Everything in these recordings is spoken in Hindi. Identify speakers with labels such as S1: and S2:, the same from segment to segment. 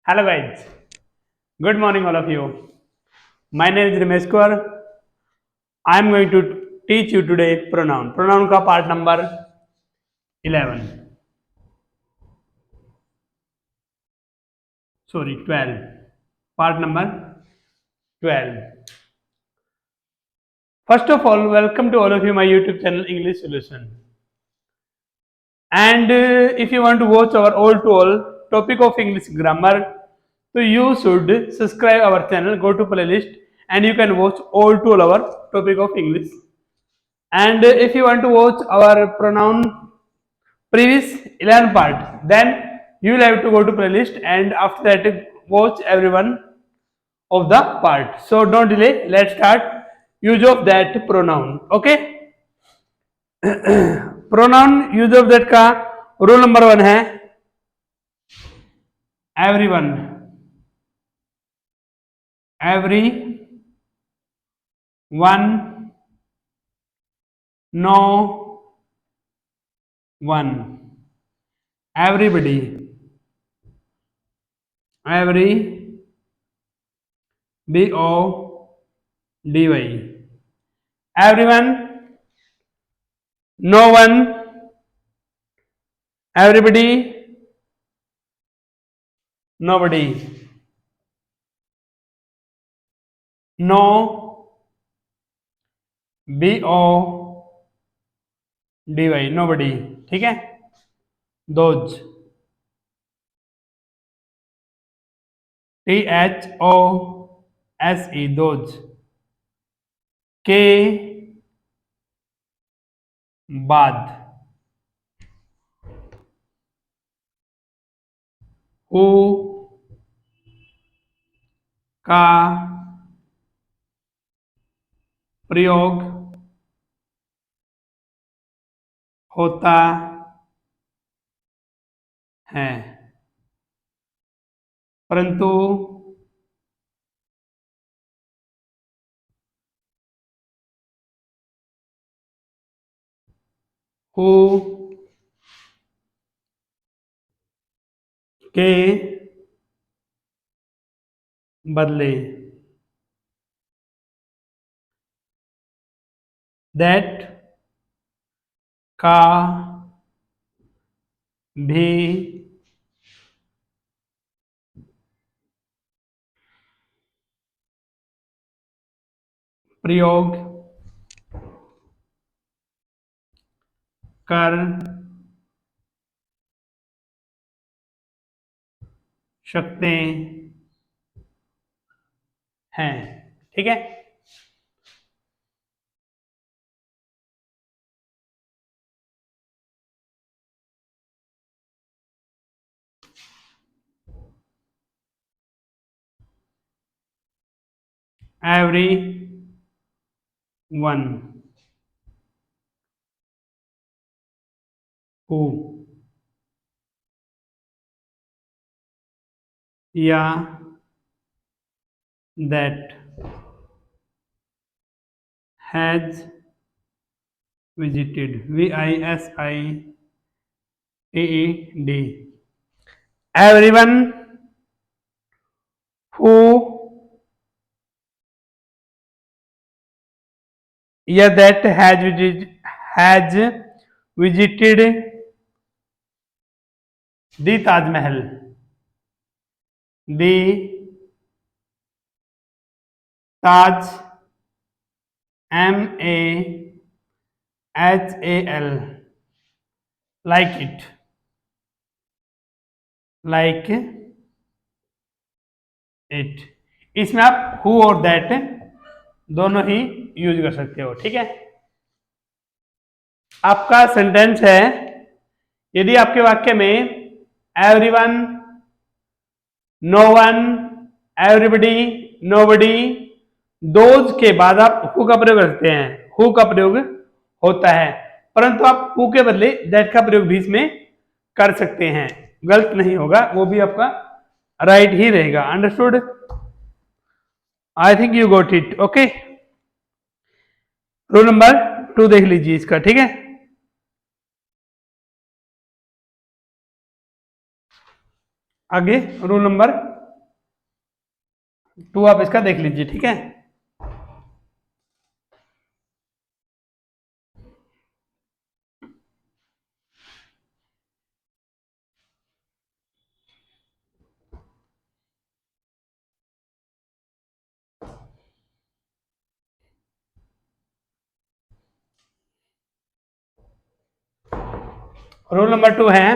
S1: Hello guys, good morning all of you. My name is Ramesh Kaur. I am going to teach you today pronoun. Pronoun का part number 11. Sorry, 12. Part number 12. First of all, welcome to all of you my YouTube channel English Solution. And if you want to watch our all to all topic of English grammar, so you should subscribe our channel, go to playlist, and you can watch all to all our topic of English. And if you want to watch our pronoun previous 11 part, then you will have to go to playlist and after that watch every one of the part. So don't delay, let's start use of that pronoun. Okay, pronoun use of that का रूल नंबर 1 है everyone, every one, no one, everybody, every BODY, everyone, no one, everybody, nobody, no BODY, nobody. ठीक है, those, THOSE, those, के बाद, हु का प्रयोग होता है परंतु हु के बदले दैट का भी प्रयोग कर सकते हैं. ठीक है, every one, who या that has visited, VISITED, everyone who या that has visited the Taj Mahal, the Taj, MAHAL, like it, like it. इसमें आप who और that दोनों ही यूज कर सकते हो. ठीक है, आपका सेंटेंस है यदि आपके वाक्य में everyone, no one, everybody, nobody, those के बाद आप हु का प्रयोग करते हैं, हु का प्रयोग होता है परंतु आप हु के बदले दैट का प्रयोग भी इसमें कर सकते हैं. गलत नहीं होगा, वो भी आपका राइट ही रहेगा. Understood? I think you got it. Okay, rule number 2 देख लीजिए इसका. ठीक है, आगे रूल नंबर टू आप इसका देख लीजिए, ठीक है। रूल नंबर 2 है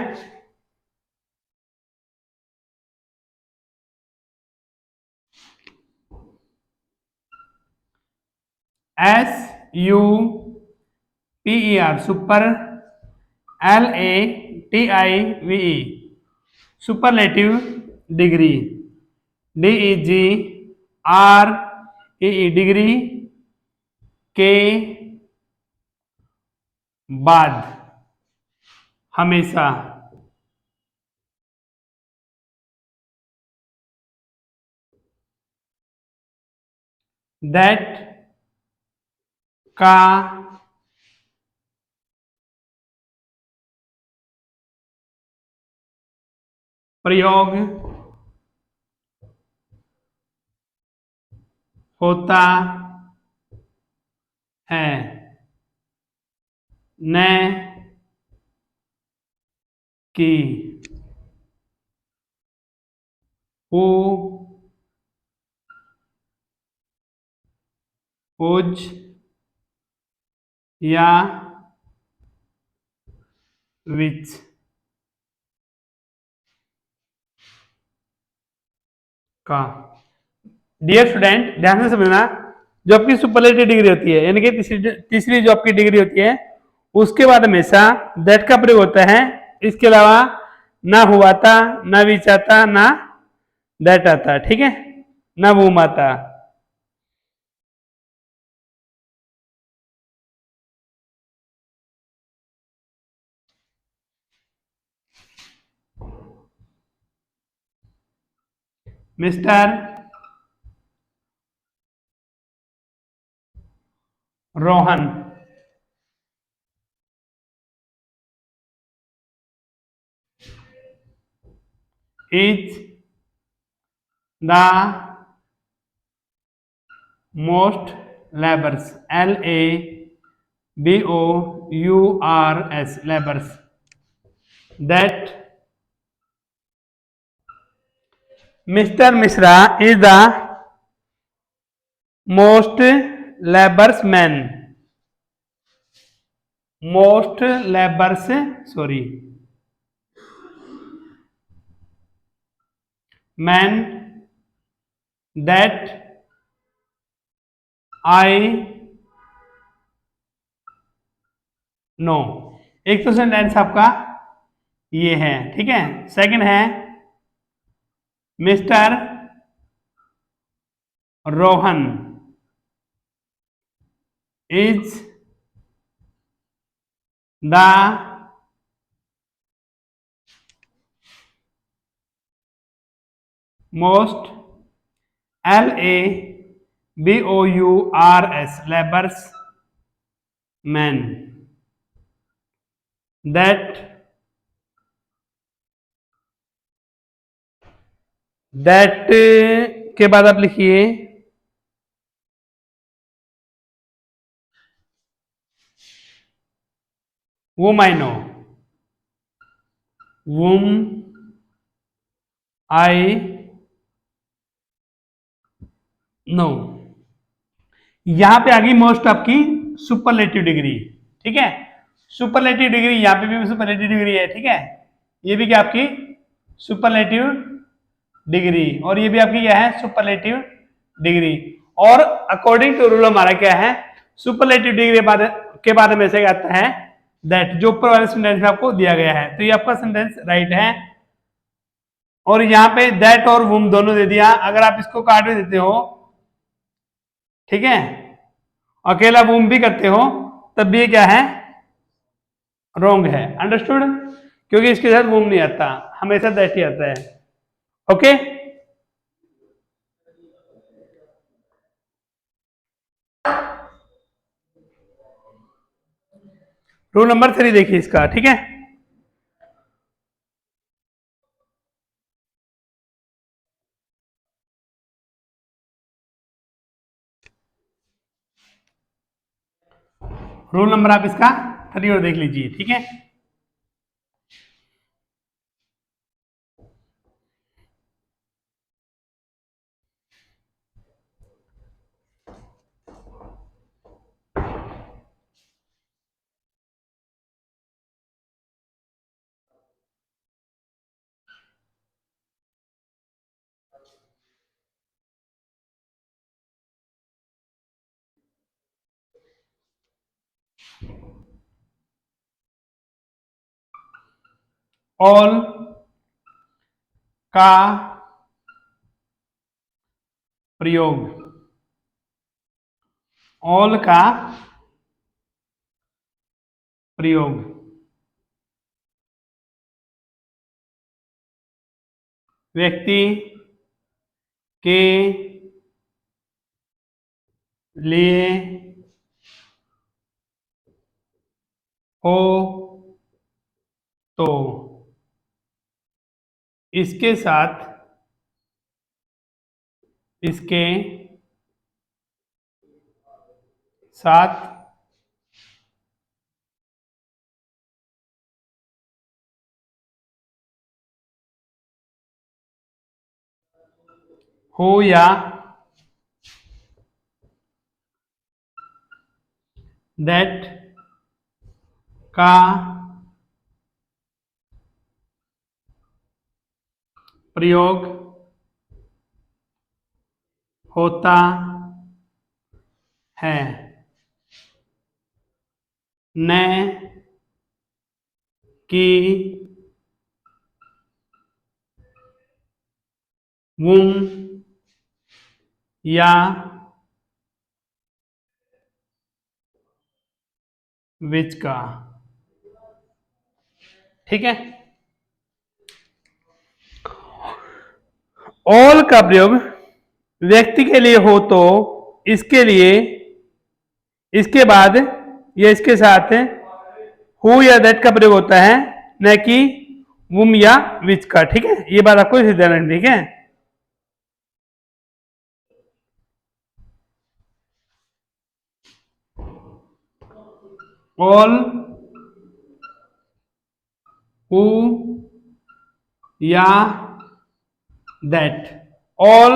S1: SUPER, super, LATIVE, superlative degree, DEGREE, degree के बाद हमेशा दैट का प्रयोग होता है, न कि हु, हुज या विच का। डियर स्टूडेंट, ध्यान से समझना, जो आपकी सुपरलेटिव डिग्री होती है, यानी कि तीसरी जो आपकी डिग्री होती है, उसके बाद हमेशा दैट का प्रयोग होता है। इसके अलावा ना हुआ था, ना विच आता, ना दैट आता, ठीक है, ना वूम आता। Mister Rohan is the most labours, LABOURS, labours, that mister Mishra is the most labours man, most labours, sorry, man that I know. एक तो सेंटेंस आपका ये है, ठीक है। सेकंड है mister Rohan is the most, LABOURS, labours man, that that के बाद आप लिखिए वुम आई नो, वुम आई नो। यहां पे आ गई मोस्ट आपकी सुपरलेटिव डिग्री, ठीक है। सुपरलेटिव डिग्री, यहां पे भी सुपरलेटिव डिग्री है, ठीक है। ये भी क्या आपकी सुपरलेटिव डिग्री, और ये भी आपकी क्या है सुपरलेटिव डिग्री। और अकॉर्डिंग टू रूल हमारा क्या है, सुपरलेटिव डिग्री के बाद हमेशा क्या आता है दैट, जो ऊपर वाले सेंटेंस में आपको दिया गया है। तो ये आपका सेंटेंस राइट है। और यहाँ पे दैट और वुम दोनों दे दिया, अगर आप इसको काट भी देते हो, ठीक है, अकेला वुम भी करते हो, तब भी ये क्या है रॉन्ग है। अंडरस्टूड, क्योंकि इसके साथ वुम नहीं आता, हमेशा दैट ही आता है। ओके, रूल नंबर 3 देखिए इसका, ठीक है। रूल नंबर आप इसका 3 और देख लीजिए, ठीक है। ऑल का प्रयोग, ऑल का प्रयोग व्यक्ति के लिए हो तो इसके साथ, इसके साथ हो या दैट का प्रयोग होता है, न कि वुम या विच का, ठीक है। ऑल का प्रयोग व्यक्ति के लिए हो तो इसके लिए, इसके बाद या इसके साथ हु या दैट का प्रयोग होता है, न कि वुम या विच का, ठीक है। ये बात आपको इसे ध्यान रखनी, ठीक है। ऑल हु या दैट, ऑल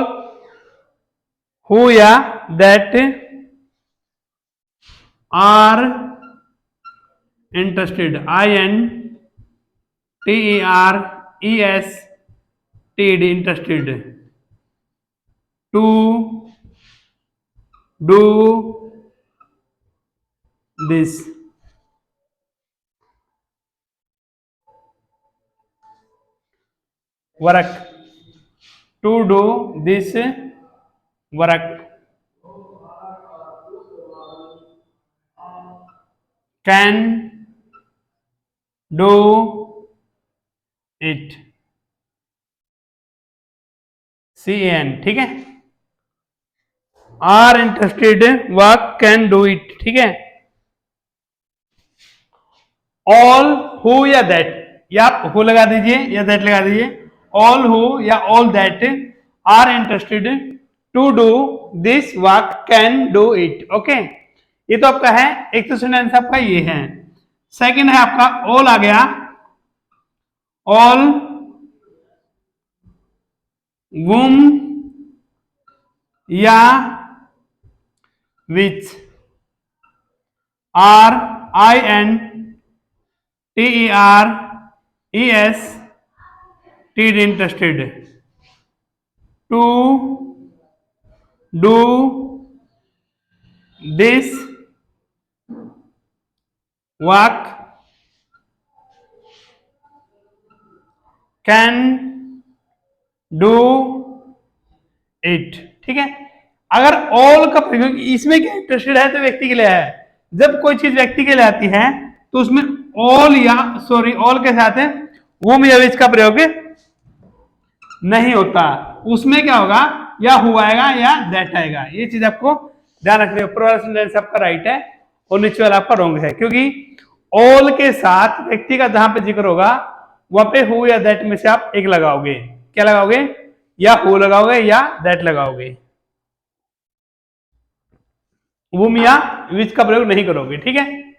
S1: हु या that are interested, INTERESTED, interested, to do this, work, to do this work, can do it, CAN, ठीक है। Are interested work can do it, ठीक है। ऑल हु या दैट, या हु लगा दीजिए या दैट लगा दीजिए, ऑल हु या all that are interested to do this work can do it, okay. ये तो आपका है, एक तो सेंटेंस आपका ये है। सेकंड है आपका ऑल आ गया, ऑल वुम या which are INTERESTED interested to do this work can do it, ठीक है। अगर ऑल का प्रयोग इसमें क्या इंटरेस्टेड है तो व्यक्ति के लिए है। जब कोई चीज व्यक्ति के लिए आती है तो उसमें ऑल या सॉरी ऑल के साथ है वुम या विच का प्रयोग नहीं होता, उसमें क्या होगा, या हु आएगा या दैट आएगा। ये चीज आपको ध्यान रखनी है। ऊपर वाला सेंटेंस आपका राइट है और नीचे वाला आपका रॉन्ग है, क्योंकि ऑल के साथ व्यक्ति का जहां पे जिक्र होगा वहां पे हु या दैट में से आप एक लगाओगे। क्या लगाओगे, या हु लगाओगे या दैट लगाओगे, वुम या विच का प्रयोग नहीं करोगे, ठीक है।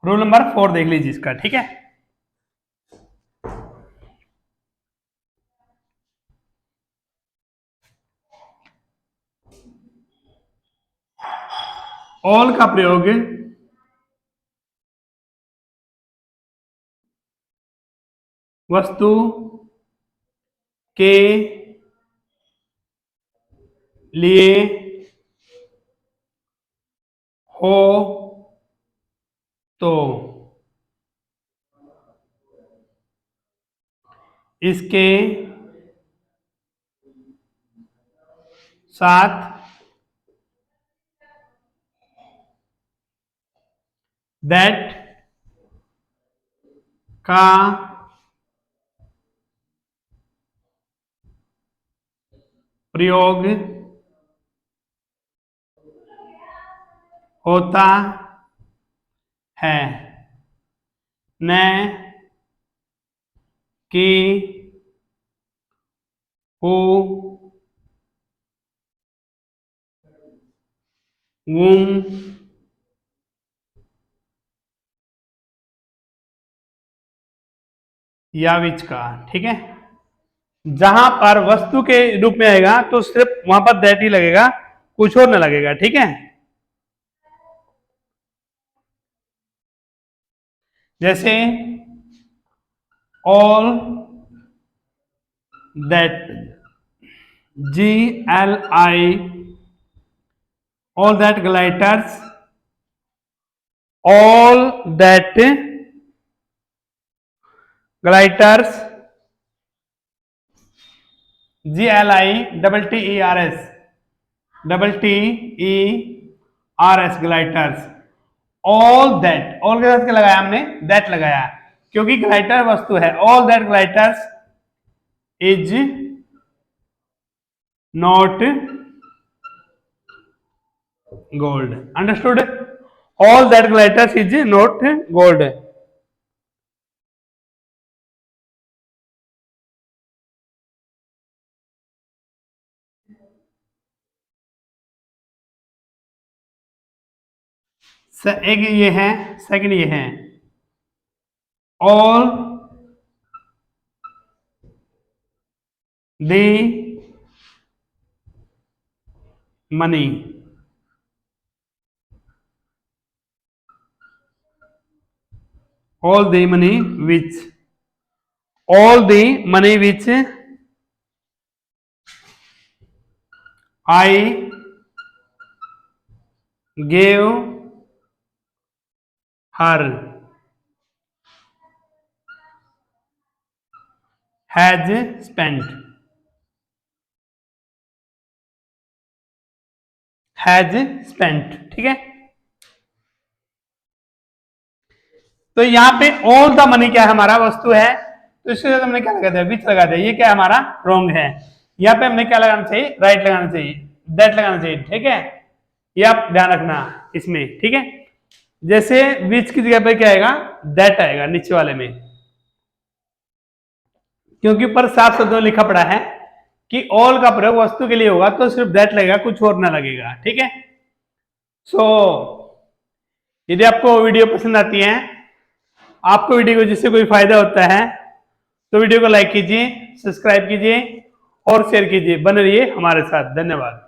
S1: रूल नंबर 4 देख लीजिए इसका, ठीक है। ऑल का प्रयोग वस्तु के लिए हो तो इसके साथ दैट का प्रयोग होता है, न कि हु वुम या विच का, ठीक है। जहां पर वस्तु के रूप में आएगा तो सिर्फ वहां पर दैट ही लगेगा, कुछ और न लगेगा, ठीक है। जैसे all that, GLI, all that gliders, all that gliders, GLITTERS, TTERS, gliders, all that, all के साथ क्या लगाया हमने, that लगाया, क्योंकि ग्लाइटर वस्तु है। all that gliders is not gold, understood? all that gliders is not gold। एक ये है, सेकंड ये है, all the money, all the money which, all the money which I gave her has spent, has spent, ठीक है। तो यहां पे ऑल द मनी क्या है, हमारा वस्तु है, तो इसके साथ हमने क्या लगा दिया, विच लगा दिया, ये क्या है हमारा रॉन्ग है। यहाँ पे हमने क्या लगाना चाहिए, राइट लगाना चाहिए, दैट लगाना चाहिए, ठीक है। ये आप ध्यान रखना इसमें, ठीक है। जैसे विच की जगह पे क्या आएगा, दैट आएगा नीचे वाले में, क्योंकि ऊपर साफ शब्दों में लिखा पड़ा है कि ऑल का प्रयोग वस्तु के लिए होगा तो सिर्फ दैट लगेगा, कुछ और ना लगेगा, ठीक है। सो यदि आपको वीडियो पसंद आती है, आपको वीडियो को जिससे कोई फायदा होता है, तो वीडियो को लाइक कीजिए, सब्सक्राइब कीजिए और शेयर कीजिए। बने रहिए हमारे साथ, धन्यवाद।